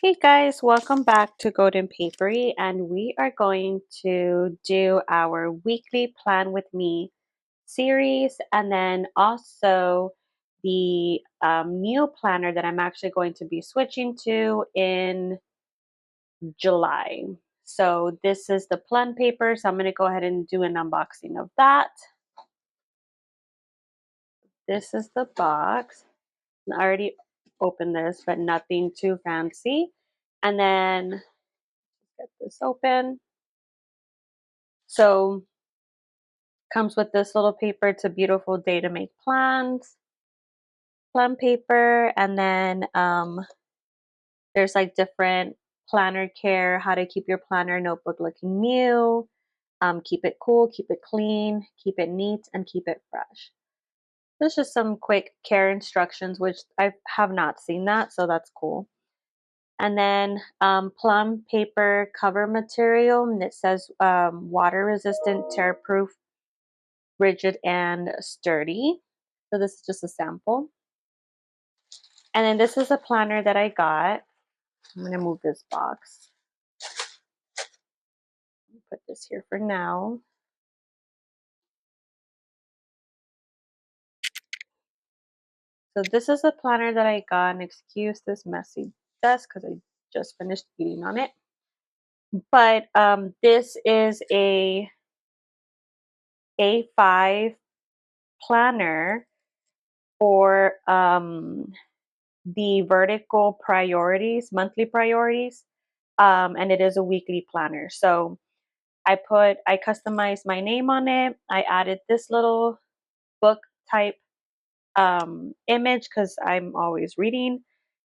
Hey guys, welcome back to Golden Papery, and we are going to do our weekly Plan with Me series, and then also the new planner that I'm actually going to be switching to in July. So this is the Plum paper, so I'm going to go ahead and do an unboxing of that. This is the box. I already opened this, but nothing too fancy. And then get this open. So comes with this little paper. It's a beautiful day to make plans. Plum paper, and then there's like different planner care, how to keep your planner notebook looking new, keep it cool, keep it clean, keep it neat, and keep it fresh. There's just some quick care instructions, which I have not seen that, so that's cool. And then Plum paper cover material, and it says water resistant, tear proof, rigid, and sturdy. So this is just a sample. And then this is a planner that I got. I'm going to move this box. Put this here for now. So this is a planner that I got, and excuse this messy desk because I just finished eating on it. But this is a A5 planner for the vertical priorities, monthly priorities, and it is a weekly planner. So I customized my name on it. I added this little book type image because I'm always reading.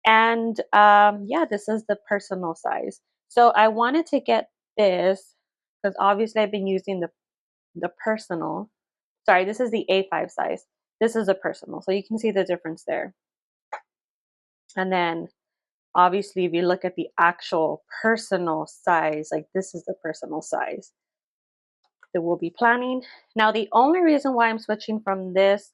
And yeah, this is the personal size. So I wanted to get this because obviously I've been using the personal. Sorry, this is the A5 size. This is a personal. So you can see the difference there. And then obviously if you look at the actual personal size, like this is the personal size that we'll be planning. Now, the only reason why I'm switching from this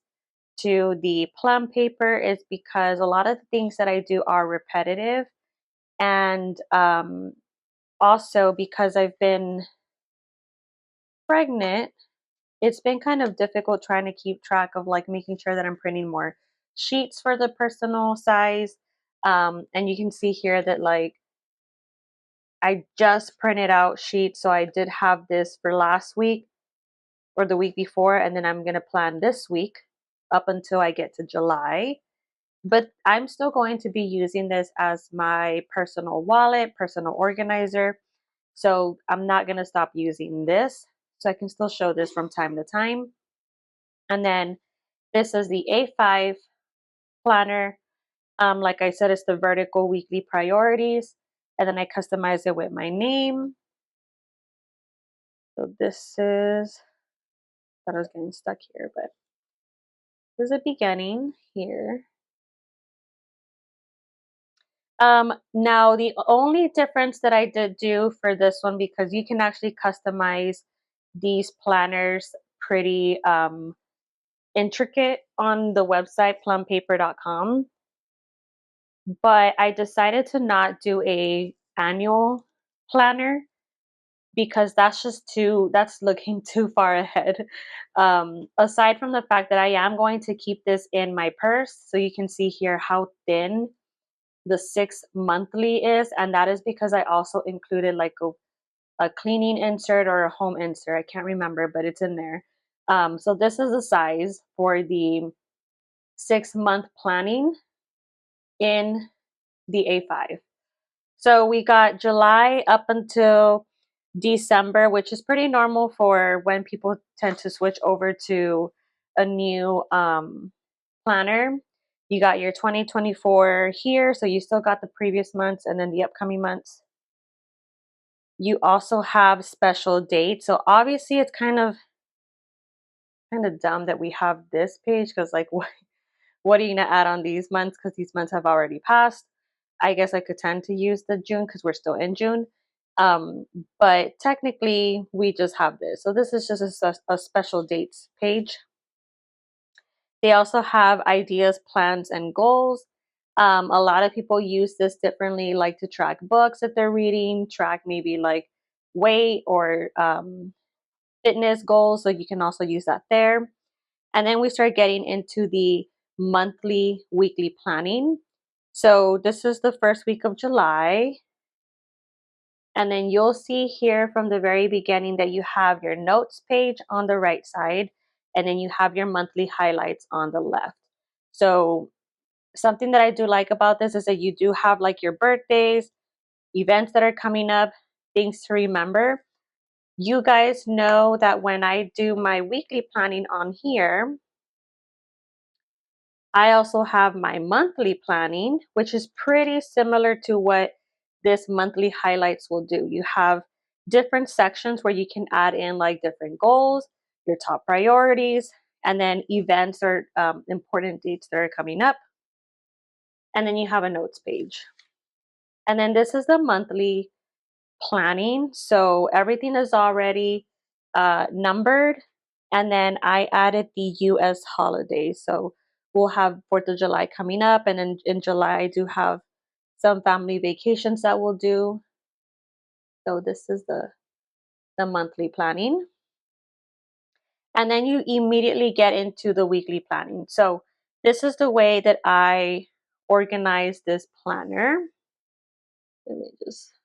to the Plum paper is because a lot of the things that I do are repetitive, and also because I've been pregnant, it's been kind of difficult trying to keep track of like making sure that I'm printing more sheets for the personal size. And you can see here that like I just printed out sheets, so I did have this for last week or the week before, and then I'm going to plan this week up until I get to July. But I'm still going to be using this as my personal wallet, personal organizer. So I'm not going to stop using this. So I can still show this from time to time. And then this is the A5 planner. Like I said, it's the vertical weekly priorities. And then I customize it with my name. So this is, I thought I was getting stuck here, but this is a beginning here. Now the only difference that I did do for this one, because you can actually customize these planners pretty intricate on the website plumpaper.com, but I decided to not do a annual planner because that's looking too far ahead. Aside from the fact that I am going to keep this in my purse, so you can see here how thin the 6 monthly is, and that is because I also included like a cleaning insert or a home insert. I can't remember, but it's in there. So this is the size for the 6-month planning in the A5. So we got July up until December, which is pretty normal for when people tend to switch over to a new planner. You got your 2024 here, so you still got the previous months and then the upcoming months. You also have special dates. So obviously it's kind of dumb that we have this page because like what are you gonna add on these months, because these months have already passed. I guess I could tend to use the June because we're still in June. But technically we just have this. So this is just a special dates page. They also have ideas, plans, and goals. A lot of people use this differently, like to track books that they're reading, track maybe like weight or fitness goals. So you can also use that there. And then we start getting into the monthly, weekly planning. So this is the first week of July. And then you'll see here from the very beginning that you have your notes page on the right side, and then you have your monthly highlights on the left. So something that I do like about this is that you do have like your birthdays, events that are coming up, things to remember. You guys know that when I do my weekly planning on here, I also have my monthly planning, which is pretty similar to what this monthly highlights will do. You have different sections where you can add in like different goals, your top priorities, and then events or important dates that are coming up. And then you have a notes page. And then this is the monthly planning. So everything is already numbered. And then I added the US holidays. So we'll have 4th of July coming up. And then in July, I do have some family vacations that we'll do. So this is the monthly planning. And then you immediately get into the weekly planning. So this is the way that I organize this planner. Let me just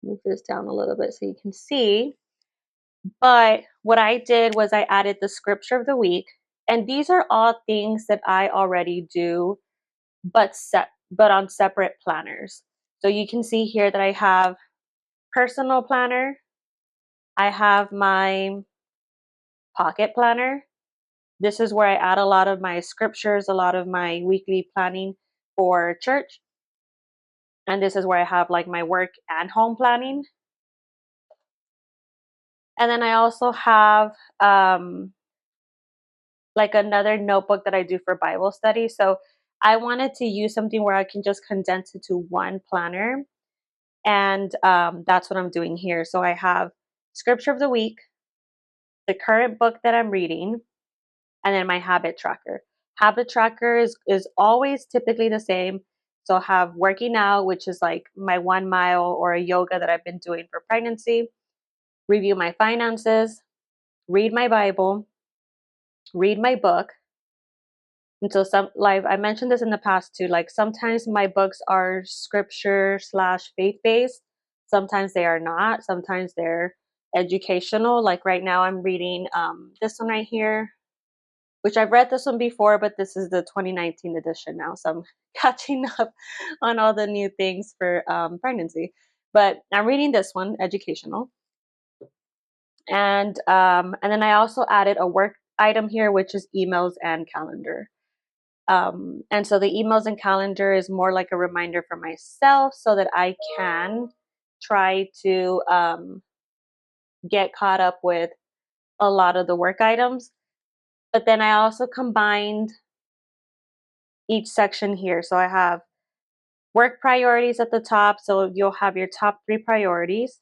move this down a little bit so you can see. But what I did was I added the scripture of the week, and these are all things that I already do, but on separate planners. So you can see here that I have personal planner, I have my pocket planner. This is where I add a lot of my scriptures, a lot of my weekly planning for church. And this is where I have like my work and home planning. And then I also have like another notebook that I do for Bible study. So I wanted to use something where I can just condense it to one planner. And that's what I'm doing here. So I have scripture of the week, the current book that I'm reading, and then my habit tracker. Habit tracker is always typically the same. So I'll have working out, which is like my 1 mile or a yoga that I've been doing for pregnancy, review my finances, read my Bible, read my book. And so some, like I mentioned this in the past too, like sometimes my books are scripture slash faith based. Sometimes they are not. Sometimes they're educational. Like right now I'm reading this one right here, which I've read this one before, but this is the 2019 edition now. So I'm catching up on all the new things for pregnancy. But I'm reading this one, educational. And then I also added a work item here, which is emails and calendar. And so the emails and calendar is more like a reminder for myself so that I can try to get caught up with a lot of the work items. But then I also combined each section here. So I have work priorities at the top. So you'll have your top 3 priorities.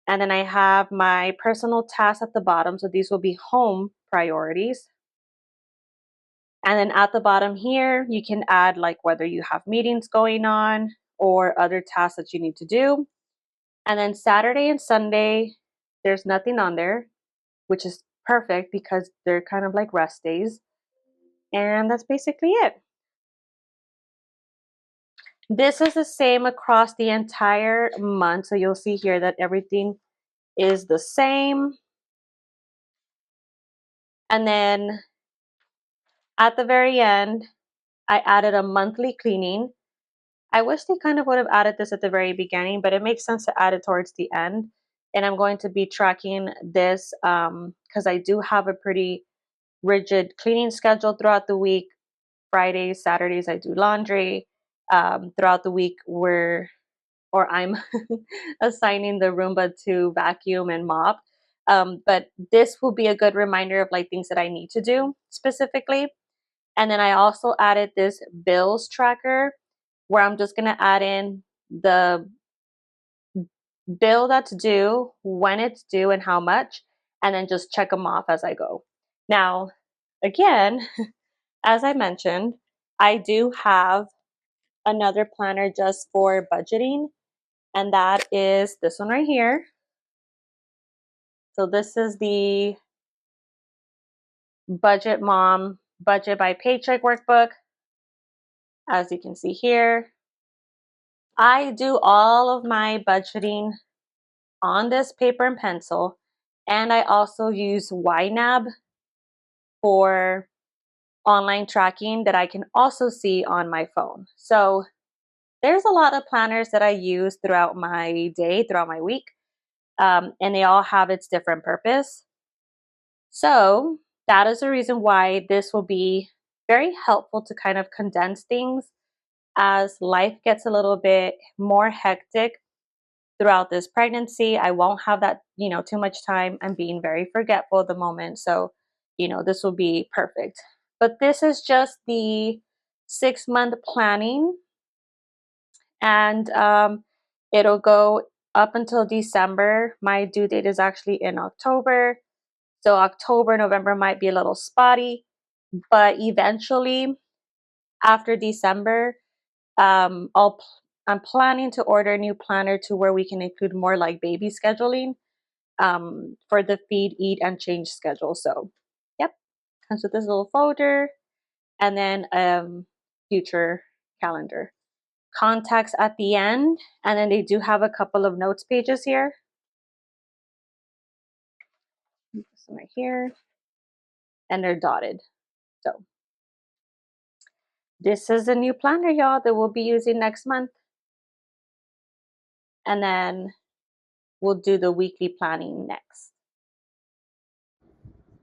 And then I have my personal tasks at the bottom. So these will be home priorities. And then at the bottom here, you can add like whether you have meetings going on or other tasks that you need to do. And then Saturday and Sunday, there's nothing on there, which is perfect because they're kind of like rest days. And that's basically it. This is the same across the entire month. So you'll see here that everything is the same. And then at the very end, I added a monthly cleaning. I wish they kind of would have added this at the very beginning, but it makes sense to add it towards the end. And I'm going to be tracking this because I do have a pretty rigid cleaning schedule throughout the week. Fridays, Saturdays, I do laundry. Throughout the week, I'm assigning the Roomba to vacuum and mop. But this will be a good reminder of like things that I need to do specifically. And then I also added this bills tracker where I'm just going to add in the bill that's due, when it's due, and how much, and then just check them off as I go. Now, again, as I mentioned, I do have another planner just for budgeting, and that is this one right here. So this is the Budget Mom Budget by Paycheck workbook. As you can see here, I do all of my budgeting on this paper and pencil, and I also use YNAB for online tracking that I can also see on my phone. So there's a lot of planners that I use throughout my day, throughout my week, and they all have its different purpose. So that is the reason why this will be very helpful to kind of condense things as life gets a little bit more hectic throughout this pregnancy. I won't have that, too much time. I'm being very forgetful at the moment. So, this will be perfect. But this is just the 6-month planning, and it'll go up until December. My due date is actually in October. So October, November might be a little spotty, but eventually after December, I'm planning to order a new planner to where we can include more like baby scheduling, for the feed, eat, and change schedule. So, yep, comes with this little folder, and then future calendar. Contacts at the end, and then they do have a couple of notes pages here. This one right here, and they're dotted. So this is a new planner, y'all, that we'll be using next month. And then we'll do the weekly planning next.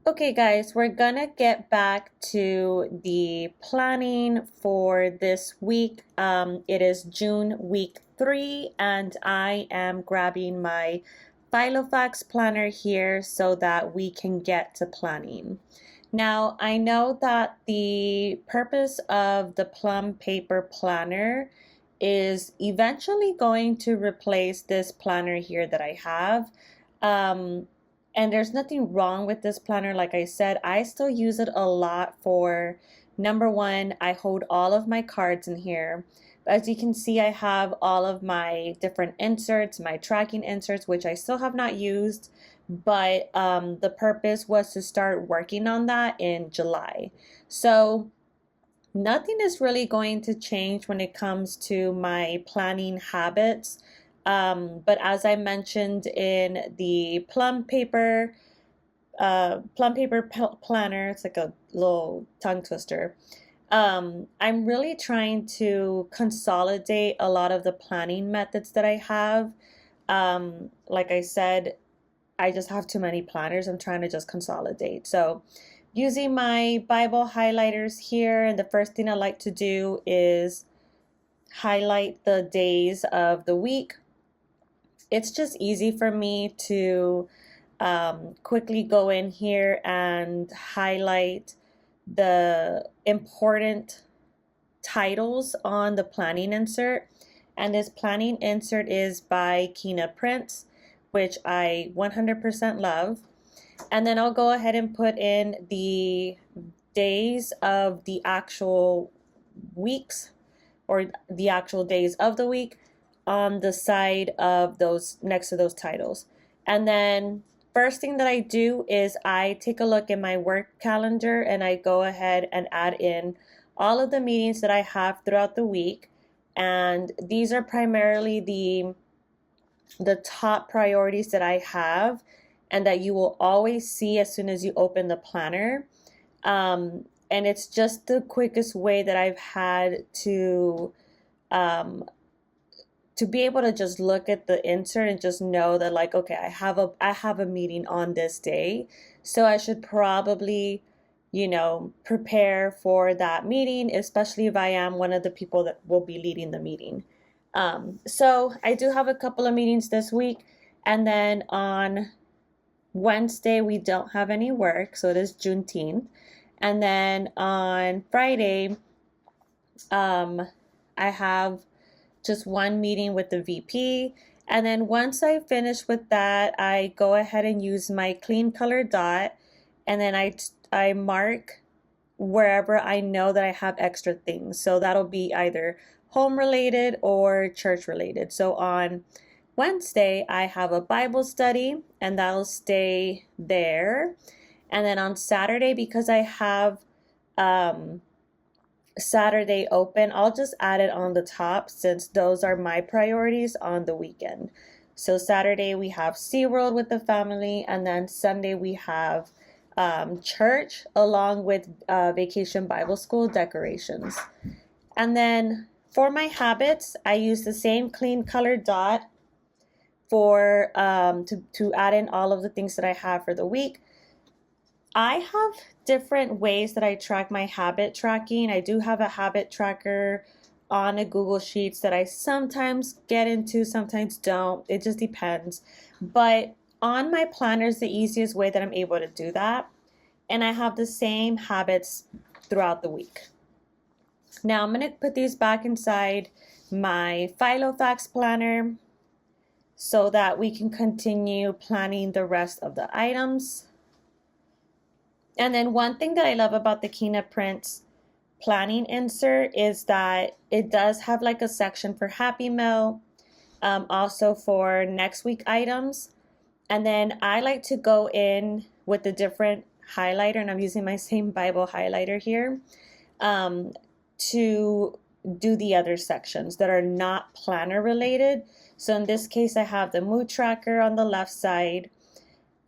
Okay, guys, we're gonna get back to the planning for this week. It is June week 3, and I am grabbing my Filofax planner here so that we can get to planning. Now, I know that the purpose of the Plum paper planner is eventually going to replace this planner here that I have. And there's nothing wrong with this planner. Like I said, I still use it a lot for, number one, I hold all of my cards in here. As you can see, I have all of my different inserts, my tracking inserts, which I still have not used, but the purpose was to start working on that in July. So nothing is really going to change when it comes to my planning habits. But as I mentioned in the Plum paper planner, it's like a little tongue twister. I'm really trying to consolidate a lot of the planning methods that I have. Like I said, I just have too many planners. I'm trying to just consolidate. So using my Bible highlighters here, and the first thing I like to do is highlight the days of the week. It's just easy for me to quickly go in here and highlight the important titles on the planning insert. And this planning insert is by Kina Prince, which I 100% love. And then I'll go ahead and put in the days of the actual weeks, or the actual days of the week, on the side of those, next to those titles. And then first thing that I do is I take a look in my work calendar and I go ahead and add in all of the meetings that I have throughout the week. And these are primarily the top priorities that I have and that you will always see as soon as you open the planner. And it's just the quickest way that I've had um, to be able to just look at the insert and just know that, like, okay, I have a meeting on this day, so I should probably, prepare for that meeting, especially if I am one of the people that will be leading the meeting. So I do have a couple of meetings this week, and then on Wednesday we don't have any work, so it is Juneteenth. And then on Friday, I have just one meeting with the VP. And then once I finish with that, I go ahead and use my clean color dot, and then I mark wherever I know that I have extra things. So that'll be either home related or church related. So on Wednesday, I have a Bible study and that'll stay there. And then on Saturday, because I have Saturday open, I'll just add it on the top since those are my priorities on the weekend. So Saturday we have SeaWorld with the family, and then Sunday we have church along with Vacation Bible School decorations. And then for my habits, I use the same clean colored dot for to add in all of the things that I have for the week. I have different ways that I track my habit tracking. I do have a habit tracker on a Google Sheets that I sometimes get into, sometimes don't. It just depends. But on my planner is the easiest way that I'm able to do that. And I have the same habits throughout the week. Now I'm going to put these back inside my Filofax planner so that we can continue planning the rest of the items. And then one thing that I love about the Clena Prints planning insert is that it does have like a section for Happy Meal, also for next week items. And then I like to go in with a different highlighter, and I'm using my same Bible highlighter here, to do the other sections that are not planner related. So in this case, I have the mood tracker on the left side,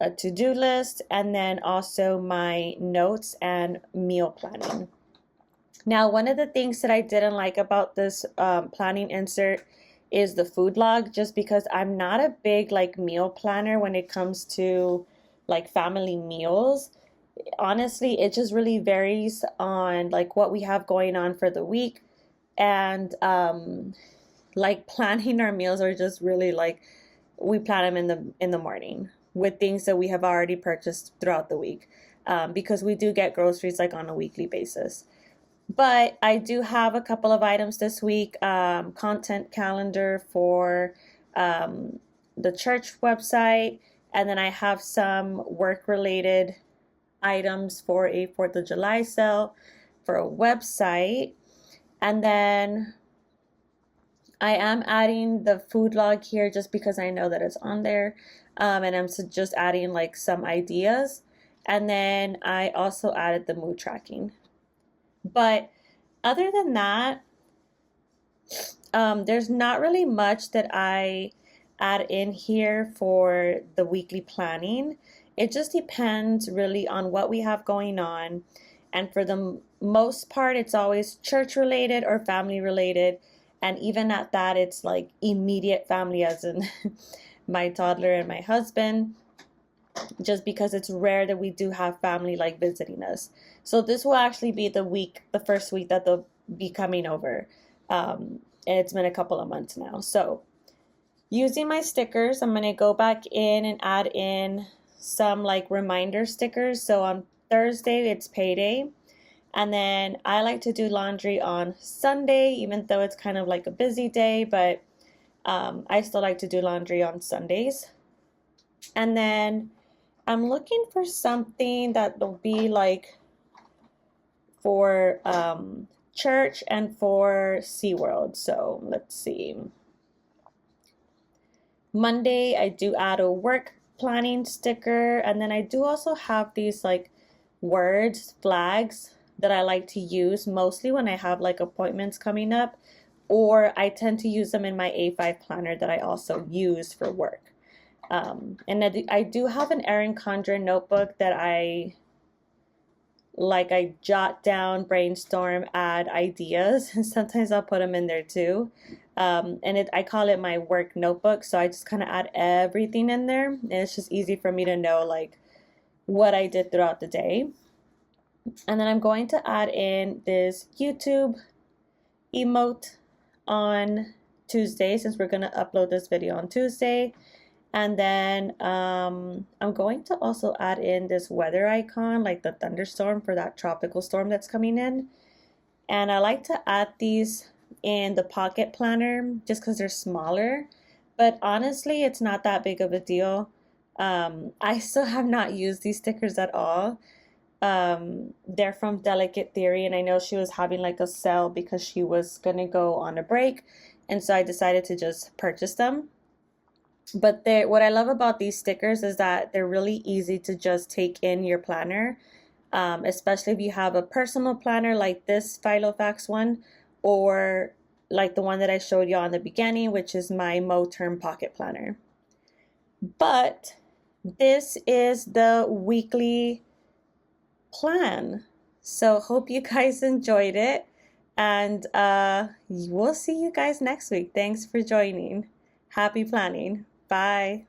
a to-do list, and then also my notes and meal planning. Now, one of the things that I didn't like about this planning insert is the food log, just because I'm not a big like meal planner when it comes to like family meals. Honestly, it just really varies on like what we have going on for the week, and like planning our meals are just really like we plan them in the morning with things that we have already purchased throughout the week, because we do get groceries like on a weekly basis. But I do have a couple of items this week, content calendar for the church website, and then I have some work related items for a 4th of July sale for a website. And then I am adding the food log here just because I know that it's on there. And I'm just adding like some ideas. And then I also added the mood tracking. But other than that, there's not really much that I add in here for the weekly planning. It just depends really on what we have going on. And for the most part, it's always church related or family related. And even at that, it's like immediate family, as in my toddler and my husband, just because it's rare that we do have family like visiting us. So this will actually be the first week that they'll be coming over. And it's been a couple of months now. So using my stickers, I'm going to go back in and add in some like reminder stickers. So on Thursday, it's payday. And then I like to do laundry on Sunday, even though it's kind of like a busy day, but I still like to do laundry on Sundays. And then I'm looking for something that will be like for church and for SeaWorld. So let's see. Monday, I do add a work planning sticker. And then I do also have these like words, flags that I like to use mostly when I have like appointments coming up, or I tend to use them in my A5 planner that I also use for work. And I do have an Erin Condren notebook that I jot down, brainstorm, add ideas, and sometimes I'll put them in there too. And I call it my work notebook, so I just kind of add everything in there, and it's just easy for me to know like what I did throughout the day. And then I'm going to add in this YouTube emote on Tuesday, since we're going to upload this video on Tuesday. And then I'm going to also add in this weather icon, like the thunderstorm for that tropical storm that's coming in. And I like to add these in the pocket planner just because they're smaller. But honestly, it's not that big of a deal. I still have not used these stickers at all. They're from Delicate Theory, and I know she was having like a sale because she was gonna go on a break, and so I decided to just purchase them. But they, what I love about these stickers is that they're really easy to just take in your planner, especially if you have a personal planner like this Filofax one, or like the one that I showed you on the beginning, which is my Moterm Pocket Planner. But this is the weekly plan. So hope you guys enjoyed it, and we'll see you guys next week. Thanks for joining. Happy planning. Bye.